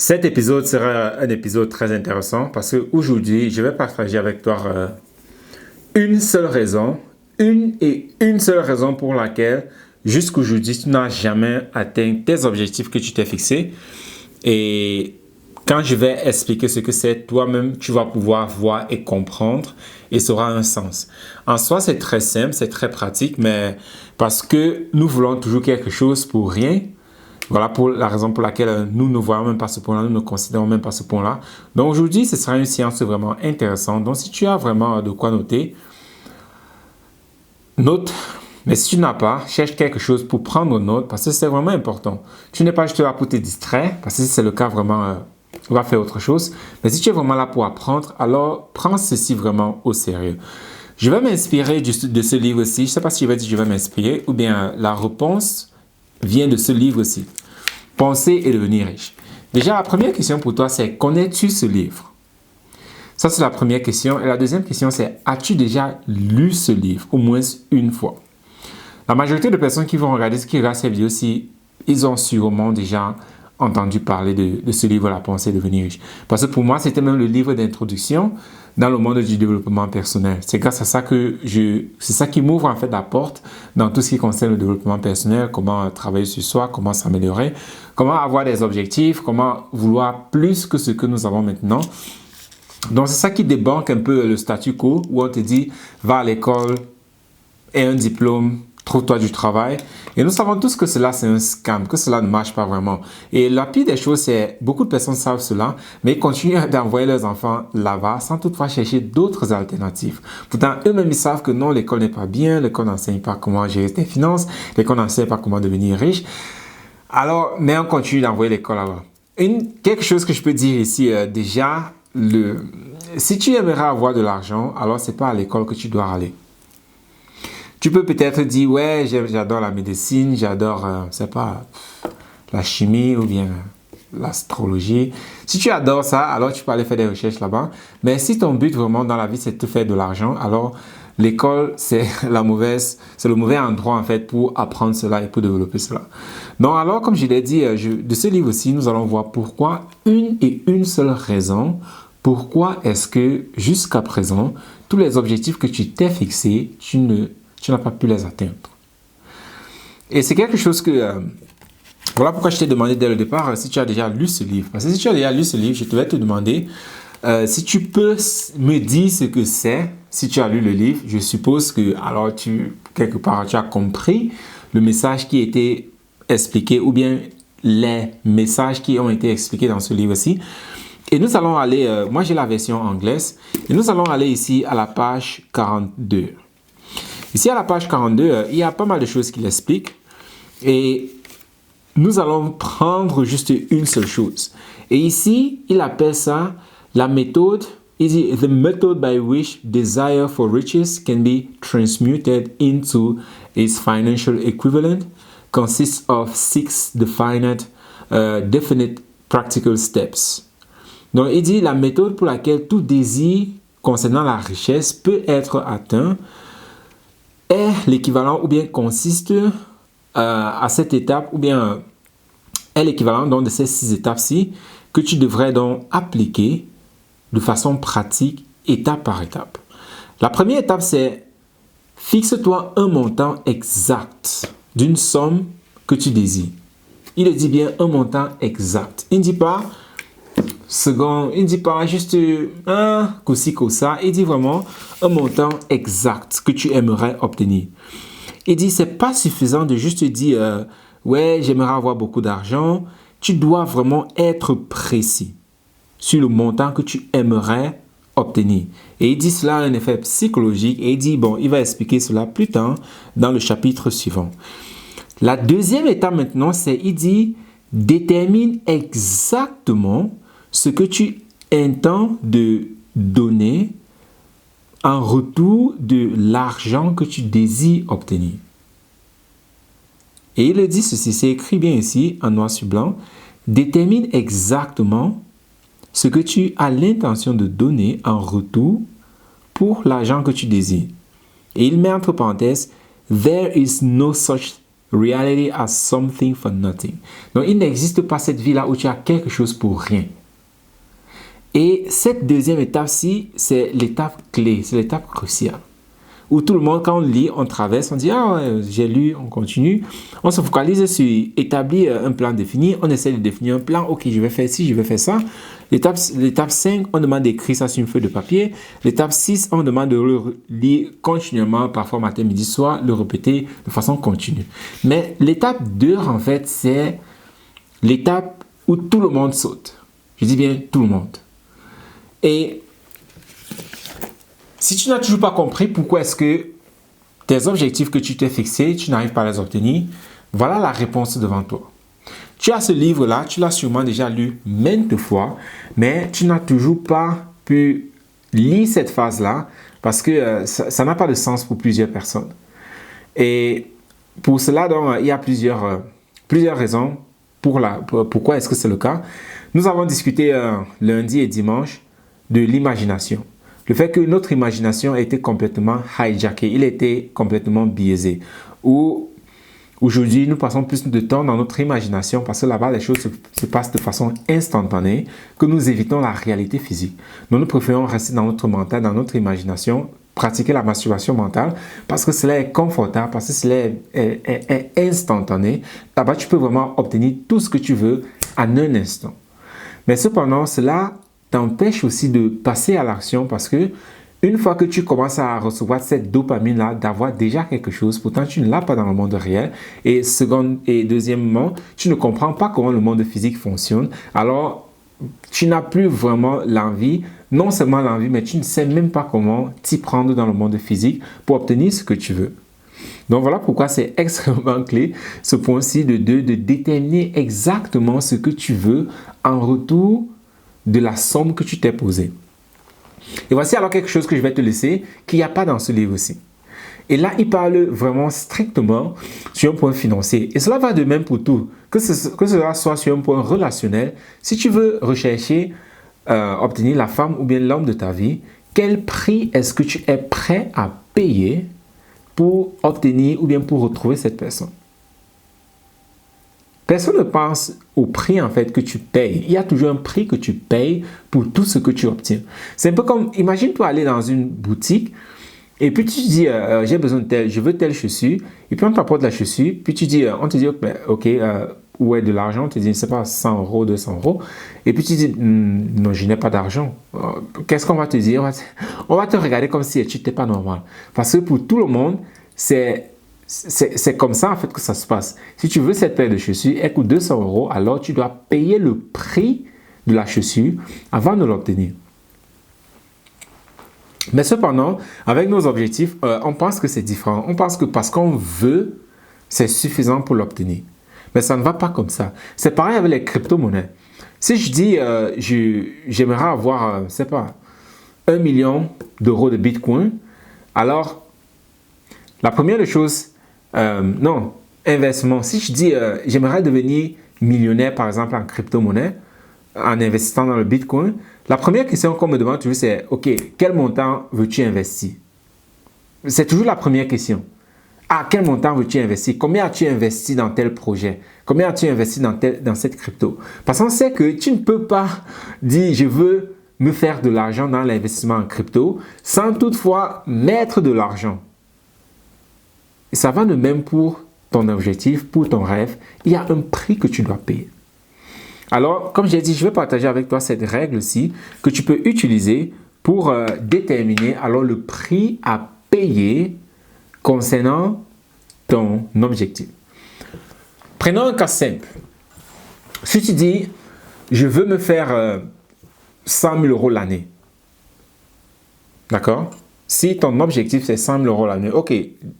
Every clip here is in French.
Cet épisode sera un épisode très intéressant parce qu'aujourd'hui, je vais partager avec toi une seule raison, une seule raison pour laquelle jusqu'aujourd'hui, tu n'as jamais atteint tes objectifs que tu t'es fixés. Et quand je vais expliquer ce que c'est, toi-même, tu vas pouvoir voir et comprendre et ça aura un sens. En soi, c'est très simple, c'est très pratique, mais parce que nous voulons toujours quelque chose pour rien. Voilà pour la raison pour laquelle nous ne voyons même pas ce point-là, nous ne considérons même pas ce point-là. Donc aujourd'hui, ce sera une séance vraiment intéressante. Donc si tu as vraiment de quoi noter, note. Mais si tu n'as pas, cherche quelque chose pour prendre note parce que c'est vraiment important. Tu n'es pas juste là pour te distraire, parce que si c'est le cas, vraiment, on va faire autre chose. Mais si tu es vraiment là pour apprendre, alors prends ceci vraiment au sérieux. Je vais m'inspirer de ce livre-ci. Je ne sais pas si je vais dire je vais m'inspirer ou bien la réponse vient de ce livre-ci. Penser et devenir riche. Déjà, la première question pour toi, c'est connais-tu ce livre? Ça, c'est la première question. Et la deuxième question, c'est as-tu déjà lu ce livre au moins une fois? La majorité de personnes qui vont regarder cette vidéo, ils ont sûrement déjà entendu parler de ce livre, La pensée et devenir riche. Parce que pour moi, c'était même le livre d'introduction dans le monde du développement personnel. C'est grâce à ça c'est ça qui m'ouvre en fait la porte dans tout ce qui concerne le développement personnel, comment travailler sur soi, comment s'améliorer, comment avoir des objectifs, comment vouloir plus que ce que nous avons maintenant. Donc c'est ça qui débanque un peu le statu quo où on te dit va à l'école, aie un diplôme, trouve-toi du travail. Et nous savons tous que cela, c'est un scam, que cela ne marche pas vraiment. Et la pire des choses, c'est beaucoup de personnes savent cela, mais ils continuent d'envoyer leurs enfants là-bas sans toutefois chercher d'autres alternatives. Pourtant, eux-mêmes, ils savent que non, l'école n'est pas bien, l'école n'enseigne pas comment gérer tes finances, l'école n'enseigne pas comment devenir riche. Alors, mais on continue d'envoyer l'école là-bas. Quelque chose que je peux dire ici, déjà, si tu aimerais avoir de l'argent, alors c'est pas à l'école que tu dois aller. Tu peux peut-être dire, ouais, j'adore la médecine, j'adore, c'est pas, la chimie ou bien l'astrologie. Si tu adores ça, alors tu peux aller faire des recherches là-bas. Mais si ton but vraiment dans la vie, c'est de te faire de l'argent, alors l'école, c'est le mauvais endroit en fait pour apprendre cela et pour développer cela. Donc alors, comme je l'ai dit, de ce livre aussi, nous allons voir pourquoi une seule raison, pourquoi est-ce que jusqu'à présent, tous les objectifs que tu t'es fixés, tu n'as pas pu les atteindre. Et c'est quelque chose que... voilà pourquoi je t'ai demandé dès le départ si tu as déjà lu ce livre. Parce que si tu as déjà lu ce livre, je vais te demander si tu peux me dire ce que c'est, si tu as lu le livre. Je suppose que alors quelque part, tu as compris le message qui était expliqué ou bien les messages qui ont été expliqués dans ce livre-ci. Et nous allons aller... moi, j'ai la version anglaise. Et nous allons aller ici à la page 42. Ici, à la page 42, il y a pas mal de choses qu'il explique. Et nous allons prendre juste une seule chose. Et ici, il appelle ça la méthode. Il dit, the method by which desire for riches can be transmuted into its financial equivalent consists of 6 definite practical steps. Donc, il dit, la méthode pour laquelle tout désir concernant la richesse peut être atteint est l'équivalent ou bien consiste à cette étape ou bien est l'équivalent donc de ces 6 étapes-ci que tu devrais donc appliquer de façon pratique étape par étape. La première étape, c'est fixe-toi un montant exact d'une somme que tu désires. Il dit bien un montant exact. Il ne dit pas second, il ne dit pas juste un coup-ci, coup-ça. Il dit vraiment un montant exact que tu aimerais obtenir. Il dit c'est pas suffisant de juste dire ouais, j'aimerais avoir beaucoup d'argent. Tu dois vraiment être précis sur le montant que tu aimerais obtenir. Et il dit cela a un effet psychologique et il dit bon, il va expliquer cela plus tard dans le chapitre suivant. La deuxième étape maintenant, c'est il dit détermine exactement ce que tu intends de donner en retour de l'argent que tu désires obtenir. Et il dit ceci, c'est écrit bien ici en noir sur blanc, détermine exactement ce que tu as l'intention de donner en retour pour l'argent que tu désires. Et il met entre parenthèses, there is no such Reality has something for nothing. Donc, il n'existe pas cette vie-là où tu as quelque chose pour rien. Et cette deuxième étape-ci, c'est l'étape clé, c'est l'étape cruciale. Où tout le monde, quand on lit, on traverse, on dit « Ah ouais, j'ai lu, on continue ». On se focalise sur établir un plan défini, on essaie de définir un plan, « Ok, je vais faire ci, je vais faire ça ». L'étape 5, on demande d'écrire ça sur une feuille de papier. L'étape 6, on demande de le lire continuellement, parfois matin, midi, soir, le répéter de façon continue. Mais l'étape 2, en fait, c'est l'étape où tout le monde saute. Je dis bien tout le monde. Et si tu n'as toujours pas compris pourquoi est-ce que tes objectifs que tu t'es fixés, tu n'arrives pas à les obtenir, voilà la réponse devant toi. Tu as ce livre-là, tu l'as sûrement déjà lu maintes fois, mais tu n'as toujours pas pu lire cette phase-là parce que ça n'a pas de sens pour plusieurs personnes. Et pour cela, donc, il y a plusieurs raisons pourquoi est-ce que c'est le cas. Nous avons discuté lundi et dimanche de l'imagination. Le fait que notre imagination a été complètement hijackée, il était complètement biaisé. Aujourd'hui, nous passons plus de temps dans notre imagination parce que là-bas, les choses se passent de façon instantanée, que nous évitons la réalité physique. Nous préférons rester dans notre mental, dans notre imagination, pratiquer la masturbation mentale parce que cela est confortable, parce que cela est instantané. Là-bas, tu peux vraiment obtenir tout ce que tu veux en un instant. Mais cependant, cela t'empêche aussi de passer à l'action parce que une fois que tu commences à recevoir cette dopamine-là, d'avoir déjà quelque chose, pourtant tu ne l'as pas dans le monde réel. Et deuxièmement, tu ne comprends pas comment le monde physique fonctionne. Alors, tu n'as plus vraiment l'envie, non seulement l'envie, mais tu ne sais même pas comment t'y prendre dans le monde physique pour obtenir ce que tu veux. Donc voilà pourquoi c'est extrêmement clé, ce point-ci de déterminer exactement ce que tu veux en retour de la somme que tu t'es posée. Et voici alors quelque chose que je vais te laisser, qu'il n'y a pas dans ce livre-ci. Et là, il parle vraiment strictement sur un point financier. Et cela va de même pour tout, que cela soit sur un point relationnel. Si tu veux rechercher, obtenir la femme ou bien l'homme de ta vie, quel prix est-ce que tu es prêt à payer pour obtenir ou bien pour retrouver cette personne? Personne ne pense au prix en fait que tu payes. Il y a toujours un prix que tu payes pour tout ce que tu obtiens. C'est un peu comme, imagine-toi aller dans une boutique et puis tu te dis, j'ai besoin de je veux telle chaussure. Et puis on t'apporte la chaussure. Puis tu dis, on te dit, ok, où est de l'argent? On te dit, c'est pas 100 euros, 200 euros. Et puis tu dis, non, je n'ai pas d'argent. Qu'est-ce qu'on va te dire? On va te regarder comme si tu n'étais pas normal. Parce que pour tout le monde, c'est comme ça en fait que ça se passe. Si tu veux cette paire de chaussures, elle coûte 200 euros, alors tu dois payer le prix de la chaussure avant de l'obtenir. Mais cependant, avec nos objectifs, on pense que c'est différent. On pense que parce qu'on veut, c'est suffisant pour l'obtenir. Mais ça ne va pas comme ça. C'est pareil avec les crypto-monnaies. Si je dis, j'aimerais avoir, je sais pas, 1 million d'euros de Bitcoin, alors, la première des choses, non, inversement, si je dis j'aimerais devenir millionnaire par exemple en crypto-monnaie, en investissant dans le Bitcoin, la première question qu'on me demande toujours c'est ok, quel montant veux-tu investir? C'est toujours la première question. Ah, quel montant veux-tu investir? Combien as-tu investi dans tel projet? Combien as-tu investi dans cette crypto? Parce qu'on sait que tu ne peux pas dire je veux me faire de l'argent dans l'investissement en crypto sans toutefois mettre de l'argent. Et ça va de même pour ton objectif, pour ton rêve. Il y a un prix que tu dois payer. Alors, comme j'ai dit, je vais partager avec toi cette règle-ci que tu peux utiliser pour déterminer alors le prix à payer concernant ton objectif. Prenons un cas simple. Si tu dis, je veux me faire 100 000 euros l'année. D'accord? Si ton objectif c'est 100 000 euros l'année, ok,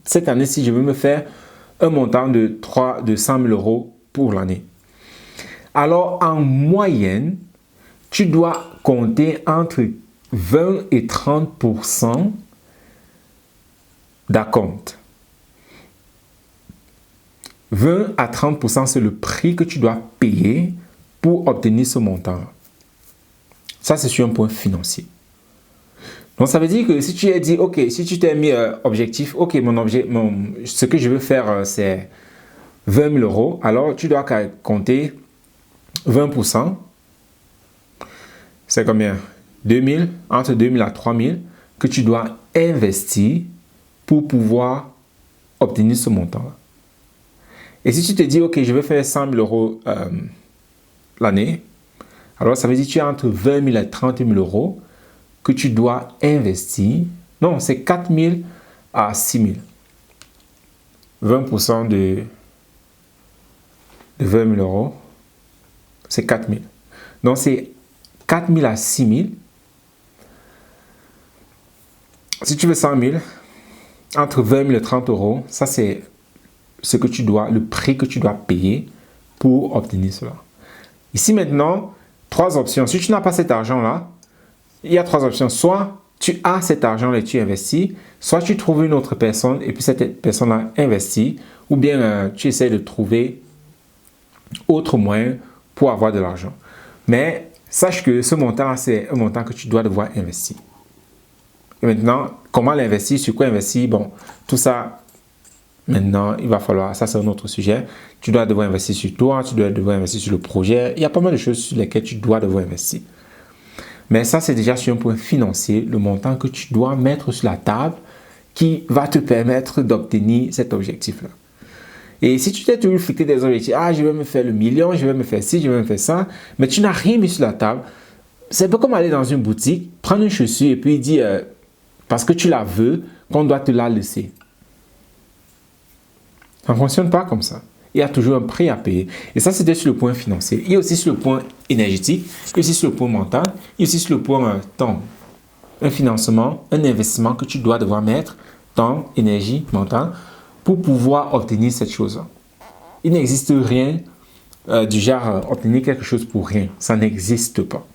cette année-ci, je veux me faire un montant de 100 000 euros pour l'année. Alors, en moyenne, tu dois compter entre 20 et 30% d'acompte. 20 à 30%, c'est le prix que tu dois payer pour obtenir ce montant. Ça, c'est sur un point financier. Donc, ça veut dire que si tu as dit, ok, si tu t'es mis objectif, ok, ce que je veux faire, c'est 20 000 euros, alors tu dois compter 20%. C'est combien? 2 000, entre 2 000 à 3 000 que tu dois investir pour pouvoir obtenir ce montant-là. Et si tu te dis, OK, je vais faire 100 000 euros l'année, alors ça veut dire que tu as entre 20 000 et 30 000 euros que tu dois investir. Non, c'est 4 000 à 6 000. 20% de 20 000 euros, c'est 4 000. Donc, c'est 4 000 à 6 000. Si tu veux 100 000, entre 20 000 et 30 euros, ça c'est ce que tu dois, le prix que tu dois payer pour obtenir cela. Ici maintenant, 3 options. Si tu n'as pas cet argent-là, il y a 3 options. Soit tu as cet argent-là et tu investis, soit tu trouves une autre personne et puis cette personne-là investit, ou bien tu essaies de trouver autre moyen pour avoir de l'argent. Mais sache que ce montant, c'est un montant que tu dois devoir investir. Et maintenant, comment l'investir, sur quoi investir? Bon, tout ça, maintenant, il va falloir, ça c'est un autre sujet. Tu dois devoir investir sur toi, tu dois devoir investir sur le projet. Il y a pas mal de choses sur lesquelles tu dois devoir investir. Mais ça, c'est déjà sur un point financier, le montant que tu dois mettre sur la table qui va te permettre d'obtenir cet objectif-là. Et si tu t'es toujours fixé des objectifs, je vais me faire le million, je vais me faire ci, je vais me faire ça, mais tu n'as rien mis sur la table, c'est un peu comme aller dans une boutique, prendre une chaussure et puis dire, parce que tu la veux, qu'on doit te la laisser. Ça ne fonctionne pas comme ça. Il y a toujours un prix à payer. Et ça, c'était sur le point financier. Il y a aussi sur le point énergétique, il y a aussi sur le point mental, il y a aussi sur le point temps. Un financement, un investissement que tu dois devoir mettre, temps, énergie, mental, pour pouvoir obtenir cette chose-là. Il n'existe rien du genre obtenir quelque chose pour rien. Ça n'existe pas.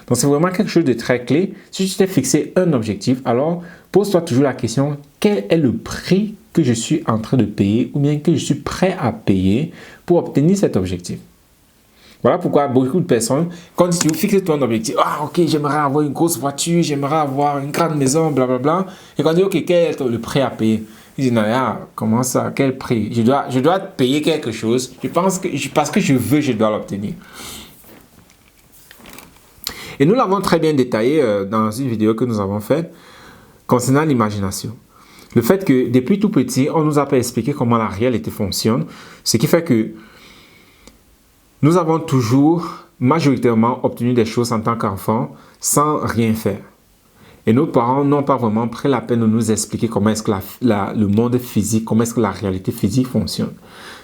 Donc, c'est vraiment quelque chose de très clé. Si tu t'es fixé un objectif, alors pose-toi toujours la question, quel est le prix que je suis en train de payer ou bien que je suis prêt à payer pour obtenir cet objectif? Voilà pourquoi beaucoup de personnes, quand tu fixes ton objectif, ok, j'aimerais avoir une grosse voiture, j'aimerais avoir une grande maison, blablabla. Et quand tu dis, ok, quel est le prix à payer? Ils disent, comment ça, quel prix? Je dois payer quelque chose, parce que je dois l'obtenir. Et nous l'avons très bien détaillé dans une vidéo que nous avons faite concernant l'imagination. Le fait que depuis tout petit, on ne nous a pas expliqué comment la réalité fonctionne, ce qui fait que nous avons toujours majoritairement obtenu des choses en tant qu'enfants sans rien faire. Et nos parents n'ont pas vraiment pris la peine de nous expliquer comment est-ce que le monde physique, comment est-ce que la réalité physique fonctionne.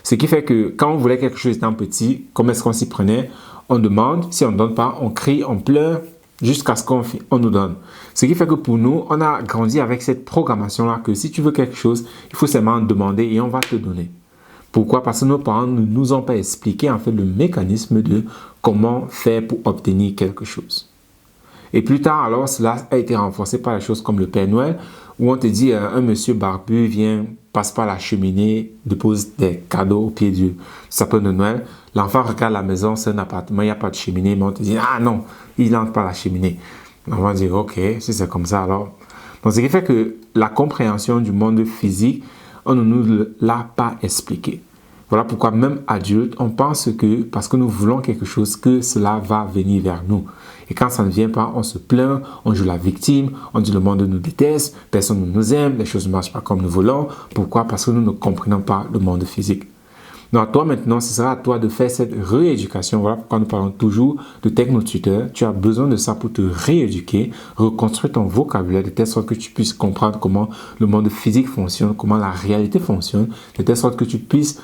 Ce qui fait que quand on voulait quelque chose étant petit, comment est-ce qu'on s'y prenait? On demande, si on ne donne pas, on crie, on pleure, jusqu'à ce qu'on nous donne. Ce qui fait que pour nous, on a grandi avec cette programmation-là que si tu veux quelque chose, il faut seulement demander et on va te donner. Pourquoi? Parce que nos parents ne nous ont pas expliqué en fait le mécanisme de comment faire pour obtenir quelque chose. Et plus tard, alors, cela a été renforcé par des choses comme le Père Noël, où on te dit, un monsieur barbu vient, passe par la cheminée, dépose des cadeaux au pied du sapin de Noël. L'enfant regarde la maison, c'est un appartement, il n'y a pas de cheminée, mais on te dit, non, il n'entre pas la cheminée. L'enfant dit, ok, si c'est comme ça, alors. Donc, ce qui fait que la compréhension du monde physique, on ne nous l'a pas expliqué. Voilà pourquoi même adulte, on pense que parce que nous voulons quelque chose, que cela va venir vers nous. Et quand ça ne vient pas, on se plaint, on joue la victime, on dit le monde nous déteste, personne ne nous aime, les choses ne marchent pas comme nous voulons. Pourquoi? Parce que nous ne comprenons pas le monde physique. Donc toi maintenant, ce sera à toi de faire cette rééducation. Voilà pourquoi nous parlons toujours de technotuteur. Tu as besoin de ça pour te rééduquer, reconstruire ton vocabulaire de telle sorte que tu puisses comprendre comment le monde physique fonctionne, comment la réalité fonctionne, de telle sorte que tu puisses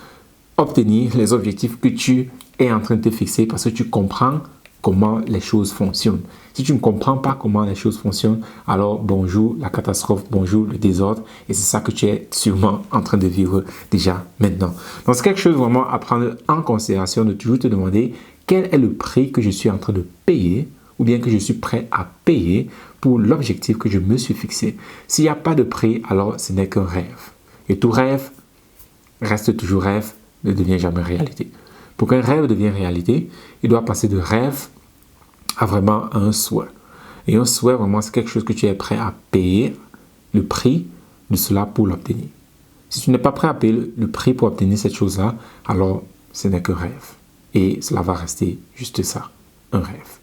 obtenir les objectifs que tu es en train de te fixer parce que tu comprends comment les choses fonctionnent. Si tu ne comprends pas comment les choses fonctionnent, alors bonjour la catastrophe, bonjour le désordre, et c'est ça que tu es sûrement en train de vivre déjà maintenant. Donc c'est quelque chose vraiment à prendre en considération, de toujours te demander quel est le prix que je suis en train de payer ou bien que je suis prêt à payer pour l'objectif que je me suis fixé. S'il n'y a pas de prix, alors ce n'est qu'un rêve. Et tout rêve reste toujours rêve, ne devient jamais réalité. Pour qu'un rêve devienne réalité, il doit passer de rêve à vraiment un souhait. Et un souhait, vraiment, c'est quelque chose que tu es prêt à payer le prix de cela pour l'obtenir. Si tu n'es pas prêt à payer le prix pour obtenir cette chose-là, alors ce n'est que rêve. Et cela va rester juste ça, un rêve.